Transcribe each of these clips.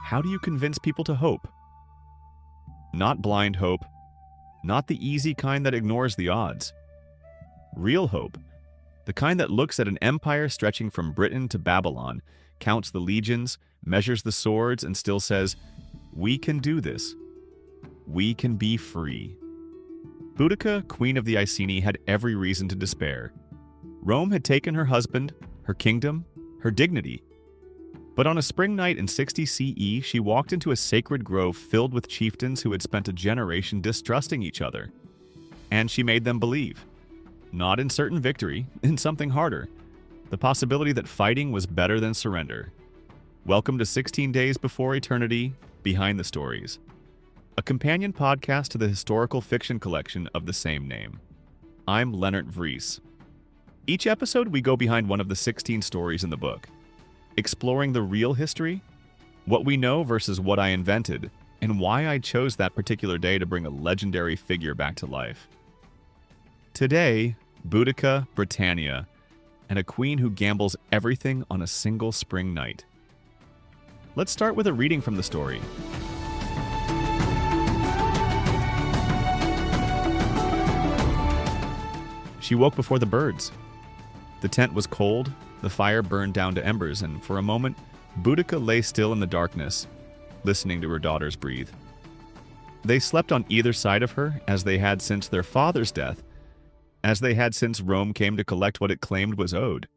how do you convince people to hope? Not blind hope, not the easy kind that ignores the odds. Real hope, the kind that looks at an empire stretching from Britain to Babylon, counts the legions, measures the swords, and still says, "We can do this. We can be free." Boudicca, queen of the Iceni, had every reason to despair. Rome had taken her husband, her kingdom, her dignity. But on a spring night in 60 CE, she walked into a sacred grove filled with chieftains who had spent a generation distrusting each other. And she made them believe. Not in certain victory, in something harder. The possibility that fighting was better than surrender. Welcome to 16 Days Before Eternity, Behind the Stories. A companion podcast to the historical fiction collection of the same name. I'm Leonard Vries. Each episode, we go behind one of the 16 stories in the book, exploring the real history, what we know versus what I invented, and why I chose that particular day to bring a legendary figure back to life. Today, Boudicca, Britannia, and a queen who gambles everything on a single spring night. Let's start with a reading from the story. She woke before the birds. The tent was cold, the fire burned down to embers, and for a moment, Boudicca lay still in the darkness, listening to her daughters breathe. They slept on either side of her, as they had since their father's death, as they had since Rome came to collect what it claimed was owed.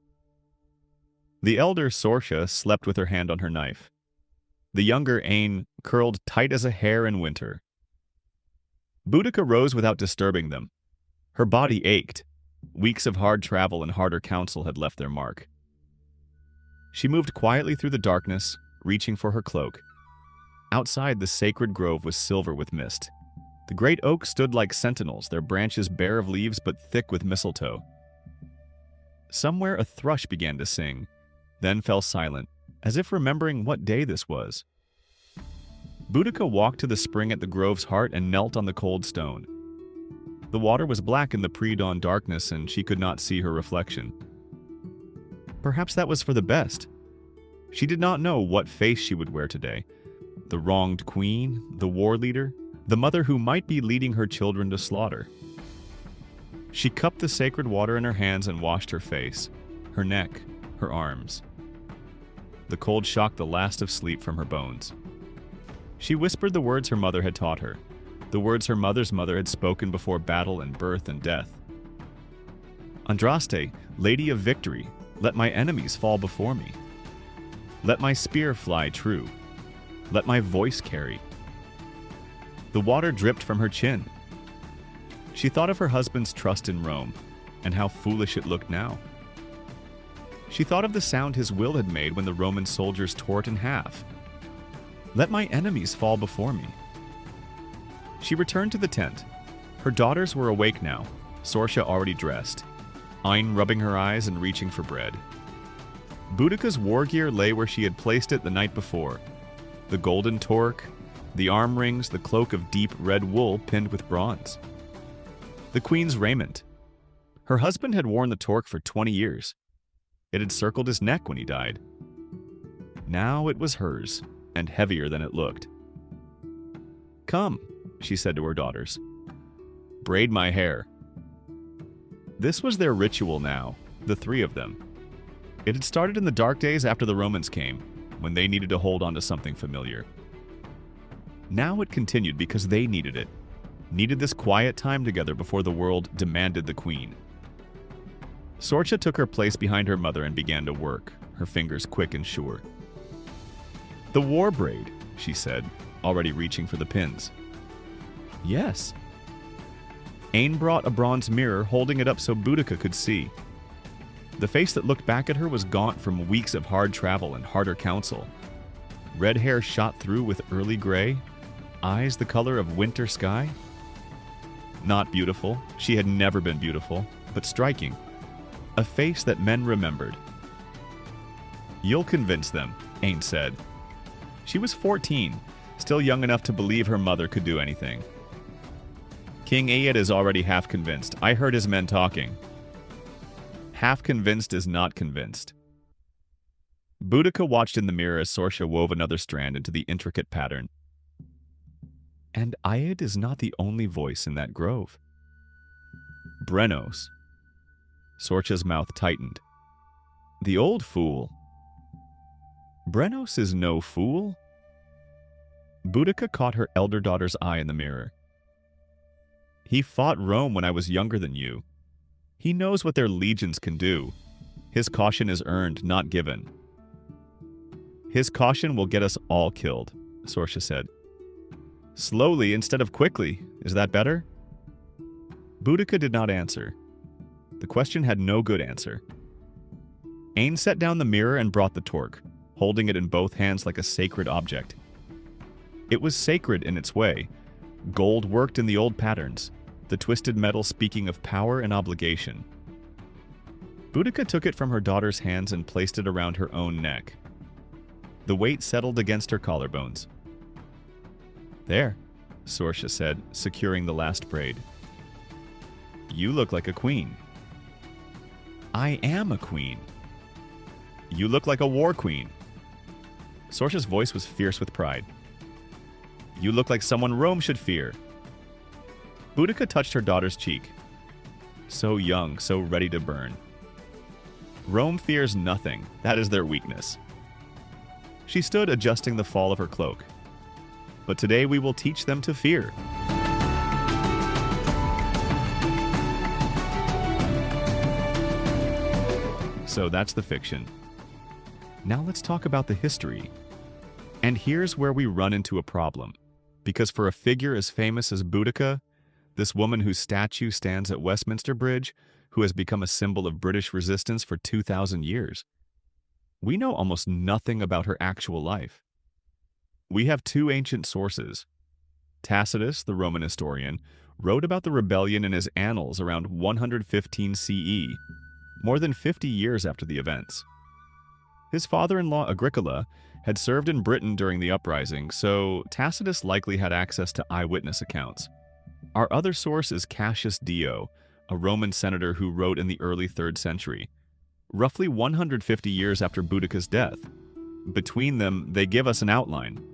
The elder Sorcia slept with her hand on her knife. The younger Aine curled tight as a hair in winter. Boudicca rose without disturbing them. Her body ached. Weeks of hard travel and harder counsel had left their mark. She moved quietly through the darkness, reaching for her cloak. Outside, the sacred grove was silver with mist. The great oaks stood like sentinels, their branches bare of leaves but thick with mistletoe. Somewhere a thrush began to sing, then fell silent, as if remembering what day this was. Boudicca walked to the spring at the grove's heart and knelt on the cold stone. The water was black in the pre-dawn darkness, and she could not see her reflection. Perhaps that was for the best. She did not know what face she would wear today. The wronged queen, the war leader, the mother who might be leading her children to slaughter. She cupped the sacred water in her hands and washed her face, her neck, her arms. The cold shocked the last of sleep from her bones. She whispered the words her mother had taught her, the words her mother's mother had spoken before battle and birth and death. Andraste, Lady of Victory, let my enemies fall before me. Let my spear fly true. Let my voice carry. The water dripped from her chin. She thought of her husband's trust in Rome, and how foolish it looked now. She thought of the sound his will had made when the Roman soldiers tore it in half. Let my enemies fall before me. She returned to the tent. Her daughters were awake now, Sorcia already dressed, Aine rubbing her eyes and reaching for bread. Boudicca's war gear lay where she had placed it the night before. The golden torque, the arm rings, the cloak of deep red wool pinned with bronze. The queen's raiment. Her husband had worn the torque for 20 years. It had circled his neck when he died. Now it was hers, and heavier than it looked. "Come," she said to her daughters. "Braid my hair." This was their ritual now, the three of them. It had started in the dark days after the Romans came, when they needed to hold on to something familiar. Now it continued because they needed it, needed this quiet time together before the world demanded the queen. Sorcia took her place behind her mother and began to work, her fingers quick and sure. "The war braid," she said, already reaching for the pins. "Yes." Aine brought a bronze mirror, holding it up so Boudicca could see. The face that looked back at her was gaunt from weeks of hard travel and harder counsel. Red hair shot through with early gray, eyes the color of winter sky. Not beautiful, she had never been beautiful, but striking. A face that men remembered. "You'll convince them," Aine said. She was 14, still young enough to believe her mother could do anything. "King Aed is already half convinced. I heard his men talking." Half convinced is not convinced. Boudicca watched in the mirror as Sorsha wove another strand into the intricate pattern. And Aed is not the only voice in that grove. Brenos. Sorsha's mouth tightened. The old fool. Brenos is no fool. Boudicca caught her elder daughter's eye in the mirror. He fought Rome when I was younger than you. He knows what their legions can do. His caution is earned, not given. His caution will get us all killed, Sorsha said. Slowly instead of quickly. Is that better? Boudicca did not answer. The question had no good answer. Ain set down the mirror and brought the torque, holding it in both hands like a sacred object. It was sacred in its way. Gold worked in the old patterns, the twisted metal speaking of power and obligation. Boudicca took it from her daughter's hands and placed it around her own neck. The weight settled against her collarbones. There, Sorsha said, securing the last braid. You look like a queen. I am a queen. You look like a war queen. Sorsha's voice was fierce with pride. You look like someone Rome should fear. Boudicca touched her daughter's cheek. So young, so ready to burn. Rome fears nothing. That is their weakness. She stood adjusting the fall of her cloak. But today we will teach them to fear. So that's the fiction. Now let's talk about the history. And here's where we run into a problem. Because for a figure as famous as Boudicca, this woman whose statue stands at Westminster Bridge, who has become a symbol of British resistance for 2,000 years, we know almost nothing about her actual life. We have two ancient sources. Tacitus, the Roman historian, wrote about the rebellion in his annals around 115 CE, more than 50 years after the events. His father-in-law Agricola had served in Britain during the uprising, so Tacitus likely had access to eyewitness accounts. Our other source is Cassius Dio, a Roman senator who wrote in the early 3rd century, roughly 150 years after Boudicca's death. Between them, they give us an outline.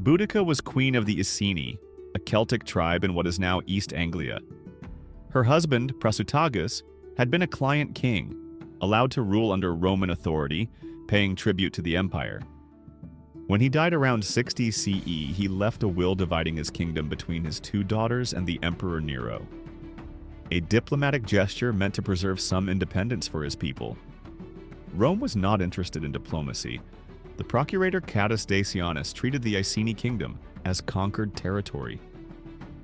Boudicca was queen of the Iceni, a Celtic tribe in what is now East Anglia. Her husband, Prasutagus, had been a client king, allowed to rule under Roman authority, paying tribute to the empire. When he died around 60 CE, he left a will dividing his kingdom between his two daughters and the Emperor Nero. A diplomatic gesture meant to preserve some independence for his people. Rome was not interested in diplomacy. The procurator Catus Dacianus treated the Iceni kingdom as conquered territory.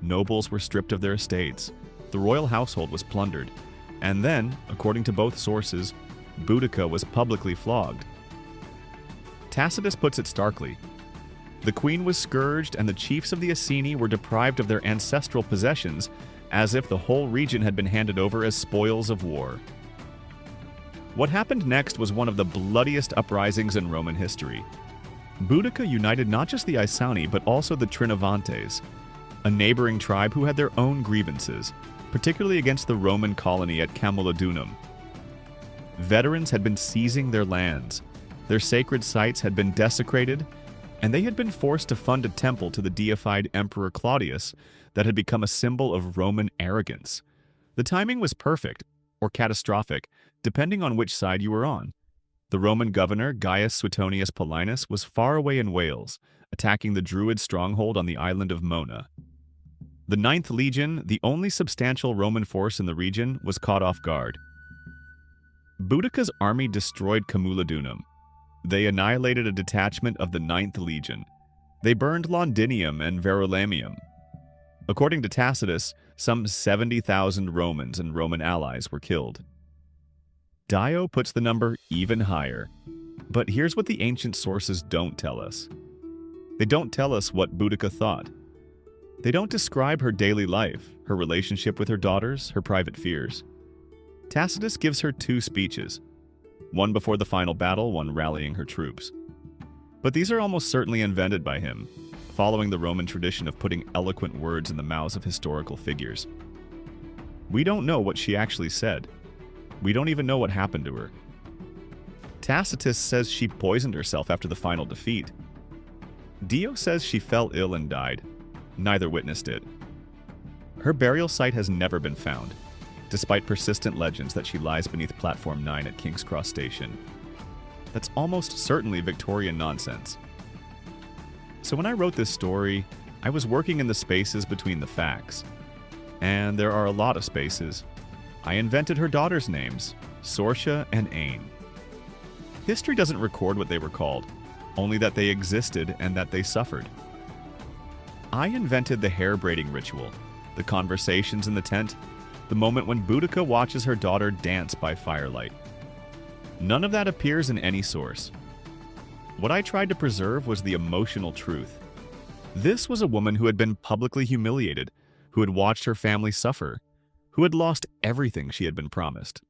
Nobles were stripped of their estates, the royal household was plundered, and then, according to both sources, Boudicca was publicly flogged. Tacitus puts it starkly. The queen was scourged and the chiefs of the Iceni were deprived of their ancestral possessions, as if the whole region had been handed over as spoils of war. What happened next was one of the bloodiest uprisings in Roman history. Boudicca united not just the Iceni, but also the Trinovantes, a neighboring tribe who had their own grievances, particularly against the Roman colony at Camulodunum. Veterans had been seizing their lands, their sacred sites had been desecrated, and they had been forced to fund a temple to the deified Emperor Claudius that had become a symbol of Roman arrogance. The timing was perfect, or catastrophic, depending on which side you were on. The Roman governor, Gaius Suetonius Paulinus, was far away in Wales, attacking the Druid stronghold on the island of Mona. The 9th Legion, the only substantial Roman force in the region, was caught off guard. Boudicca's army destroyed Camulodunum. They annihilated a detachment of the 9th Legion. They burned Londinium and Verulamium. According to Tacitus, some 70,000 Romans and Roman allies were killed. Dio puts the number even higher. But here's what the ancient sources don't tell us. They don't tell us what Boudicca thought. They don't describe her daily life, her relationship with her daughters, her private fears. Tacitus gives her 2 speeches, one before the final battle, one rallying her troops. But these are almost certainly invented by him, following the Roman tradition of putting eloquent words in the mouths of historical figures. We don't know what she actually said. We don't even know what happened to her. Tacitus says she poisoned herself after the final defeat. Dio says she fell ill and died. Neither witnessed it. Her burial site has never been found, despite persistent legends that she lies beneath Platform 9 at King's Cross Station. That's almost certainly Victorian nonsense. So when I wrote this story, I was working in the spaces between the facts. And there are a lot of spaces. I invented her daughters' names, Sorcia and Ain. History doesn't record what they were called, only that they existed and that they suffered. I invented the hair braiding ritual, the conversations in the tent, the moment when Boudicca watches her daughter dance by firelight. None of that appears in any source. What I tried to preserve was the emotional truth. This was a woman who had been publicly humiliated, who had watched her family suffer, who had lost everything she had been promised.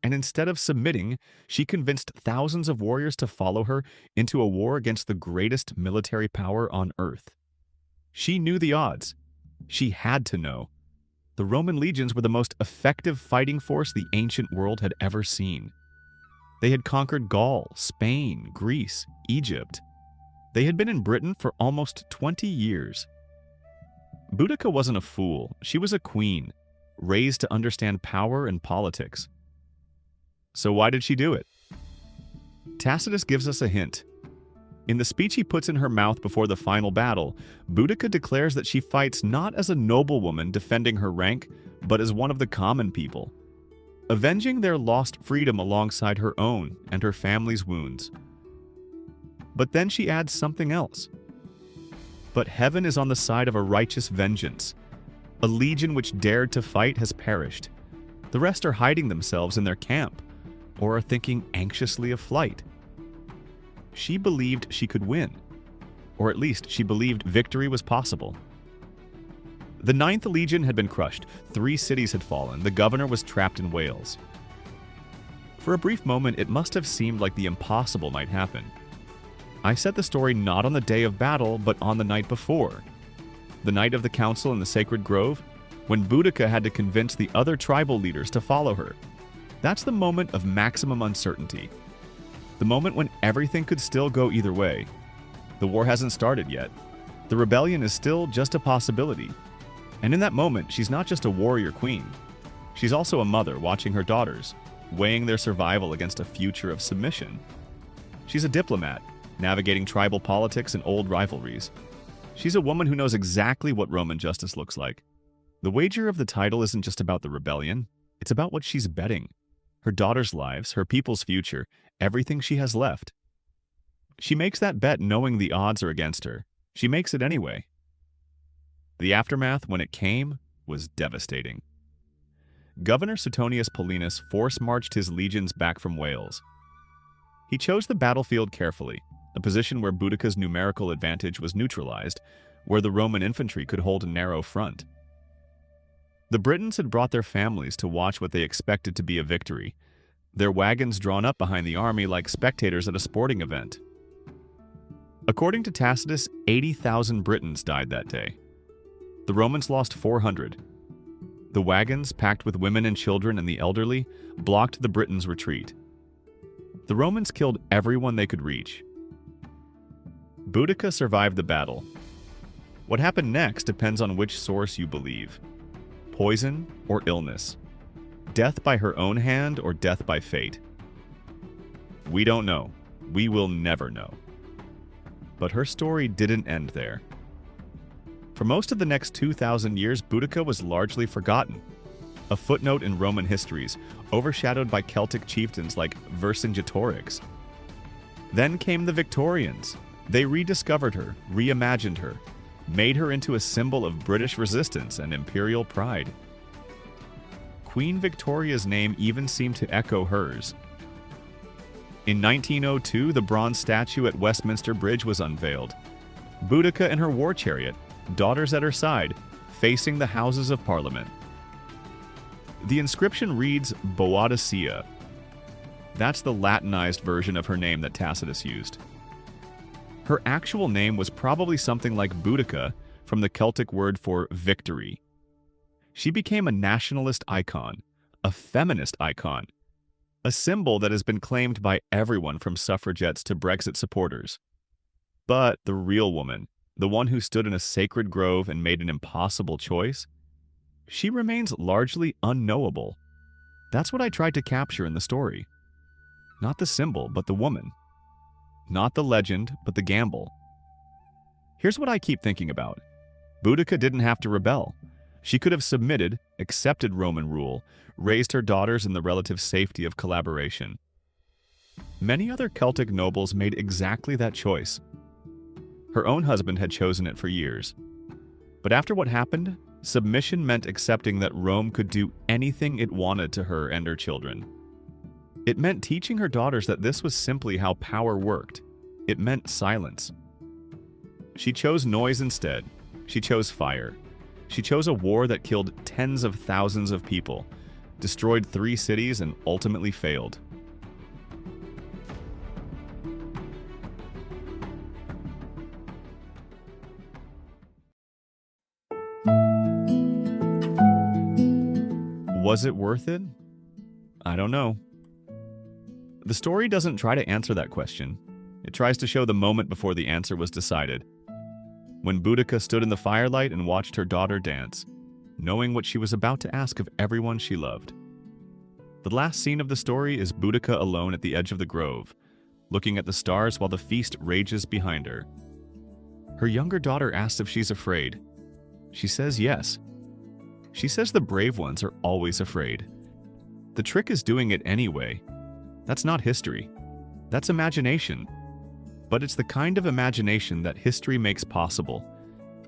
And instead of submitting, she convinced thousands of warriors to follow her into a war against the greatest military power on earth. She knew the odds. She had to know. The Roman legions were the most effective fighting force the ancient world had ever seen. They had conquered Gaul, Spain, Greece, Egypt. They had been in Britain for almost 20 years. Boudicca wasn't a fool. She was a queen, raised to understand power and politics. So why did she do it? Tacitus gives us a hint. In the speech he puts in her mouth before the final battle, Boudicca declares that she fights not as a noblewoman defending her rank, but as one of the common people, avenging their lost freedom alongside her own and her family's wounds. But then she adds something else. But heaven is on the side of a righteous vengeance. A legion which dared to fight has perished. The rest are hiding themselves in their camp, or are thinking anxiously of flight. She believed she could win, or at least she believed victory was possible. The 9th Legion had been crushed, 3 cities had fallen, the governor was trapped in Wales. For a brief moment, it must have seemed like the impossible might happen. I set the story not on the day of battle, but on the night before. The night of the council in the Sacred Grove, when Boudicca had to convince the other tribal leaders to follow her. That's the moment of maximum uncertainty. The moment when everything could still go either way. The war hasn't started yet. The rebellion is still just a possibility. And in that moment, she's not just a warrior queen. She's also a mother watching her daughters, weighing their survival against a future of submission. She's a diplomat, navigating tribal politics and old rivalries. She's a woman who knows exactly what Roman justice looks like. The wager of the title isn't just about the rebellion. It's about what she's betting. Her daughters' lives, her people's future, everything she has left. She makes that bet knowing the odds are against her. She makes it anyway. The aftermath, when it came, was devastating. Governor Suetonius Paulinus force-marched his legions back from Wales. He chose the battlefield carefully, a position where Boudicca's numerical advantage was neutralized, where the Roman infantry could hold a narrow front. The Britons had brought their families to watch what they expected to be a victory, their wagons drawn up behind the army like spectators at a sporting event. According to Tacitus, 80,000 Britons died that day. The Romans lost 400. The wagons, packed with women and children and the elderly, blocked the Britons' retreat. The Romans killed everyone they could reach. Boudicca survived the battle. What happened next depends on which source you believe. Poison or illness. Death by her own hand or death by fate. We don't know. We will never know. But her story didn't end there. For most of the next 2,000 years, Boudicca was largely forgotten. A footnote in Roman histories, overshadowed by Celtic chieftains like Vercingetorix. Then came the Victorians. They rediscovered her, reimagined her, made her into a symbol of British resistance and imperial pride. Queen Victoria's name even seemed to echo hers. In 1902, the bronze statue at Westminster Bridge was unveiled. Boudicca and her war chariot, daughters at her side, facing the Houses of Parliament. The inscription reads Boudicca. That's the Latinized version of her name that Tacitus used. Her actual name was probably something like Boudicca, from the Celtic word for victory. She became a nationalist icon, a feminist icon, a symbol that has been claimed by everyone from suffragettes to Brexit supporters. But the real woman, the one who stood in a sacred grove and made an impossible choice, she remains largely unknowable. That's what I tried to capture in the story. Not the symbol, but the woman. Not the legend, but the gamble. Here's what I keep thinking about. Boudicca didn't have to rebel. She could have submitted, accepted Roman rule, raised her daughters in the relative safety of collaboration. Many other Celtic nobles made exactly that choice. Her own husband had chosen it for years. But after what happened, submission meant accepting that Rome could do anything it wanted to her and her children. It meant teaching her daughters that this was simply how power worked. It meant silence. She chose noise instead. She chose fire. She chose a war that killed tens of thousands of people, destroyed 3 cities, and ultimately failed. Was it worth it? I don't know. The story doesn't try to answer that question. It tries to show the moment before the answer was decided. When Boudicca stood in the firelight and watched her daughter dance, knowing what she was about to ask of everyone she loved. The last scene of the story is Boudicca alone at the edge of the grove, looking at the stars while the feast rages behind her. Her younger daughter asks if she's afraid. She says yes. She says the brave ones are always afraid. The trick is doing it anyway. That's not history. That's imagination. But it's the kind of imagination that history makes possible.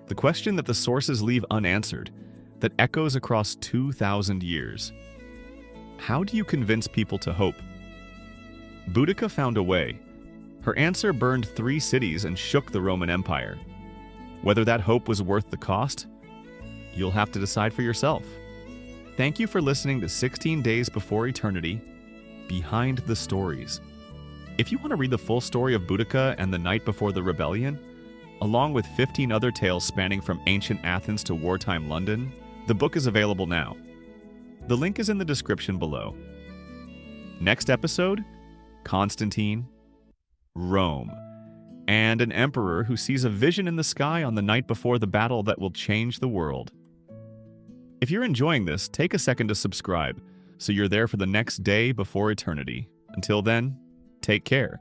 The question that the sources leave unanswered, that echoes across 2,000 years. How do you convince people to hope? Boudicca found a way. Her answer burned 3 cities and shook the Roman Empire. Whether that hope was worth the cost? You'll have to decide for yourself. Thank you for listening to 16 Days Before Eternity, Behind the Stories. If you want to read the full story of Boudicca and the night before the rebellion, along with 15 other tales spanning from ancient Athens to wartime London, the book is available now. The link is in the description below. Next episode, Constantine, Rome, and an emperor who sees a vision in the sky on the night before the battle that will change the world. If you're enjoying this, take a second to subscribe so you're there for the next day before eternity. Until then, take care.